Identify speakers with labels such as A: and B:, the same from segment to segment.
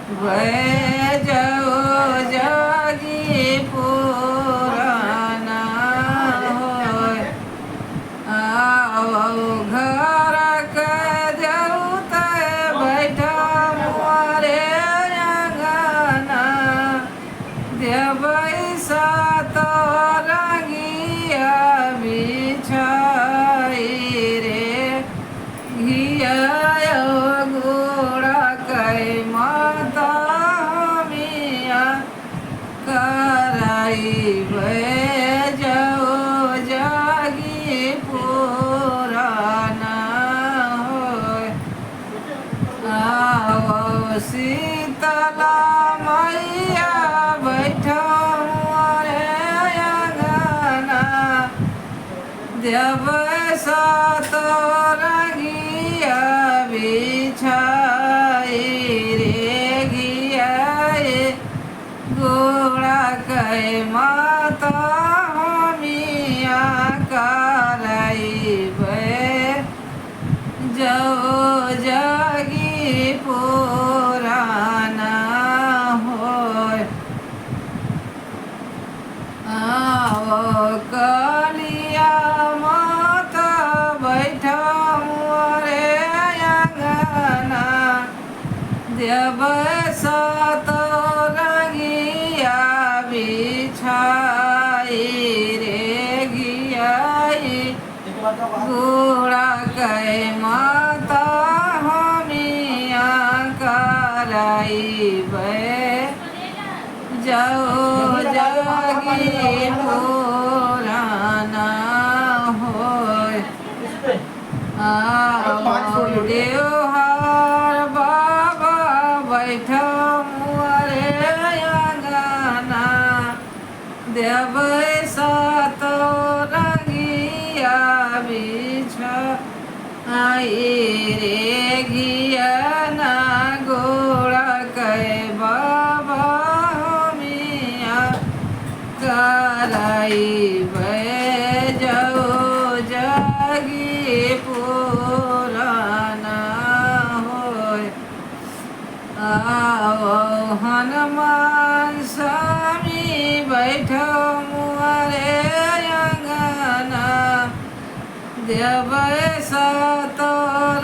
A: भय जाओ जागी पुराना होय आओ घर के जाऊ ते बैठा मोरे अंगना देवै सात रंगिया बिछाई रे घिया गोड़ा कै माता मिया कराई जाओ जागी पुराना होय आओ शीतला मैया बैठा मोरे अंगना देव सात रंगिया बिछाई रे घिया गोड़ा कै माता हमिया कराई जाओ जागी पुराना होय आओ कलिया माता बैठा मोरे अंगना देव सात रंगिया बिछाई रे घिया गोड़ा कै माता हमिया कराई जाओ जागी पुराना होय आओ देवहार बाबा बैठा मोरे अंगना देव सात रंगिया बिछाई रे घिया ना गोड़ा कै बाबा हमिया कराई जाओ जागी पुराना होय आओ हनुमान स्वामी बैठा मोरे अंगना देव सात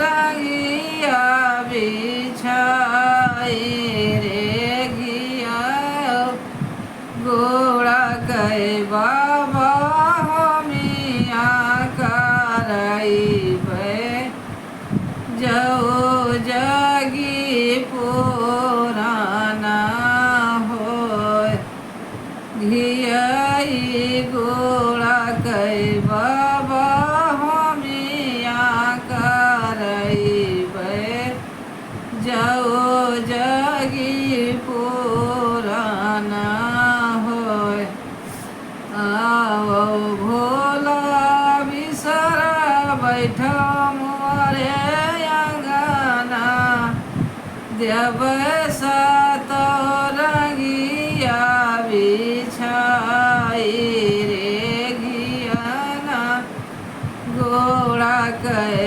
A: रंगिया बिछाई रे घिया गोड़ा कै बाबा हमिया कराई जाओ जागी पुराना होय घिया गोड़ा कै बाबा हमिया कराई जाओ जागी पुराना होय आओ भोला बिसरा बैठा मोरे अंगना देव सात रंगिया बिछाई रे घिया गोड़ा कै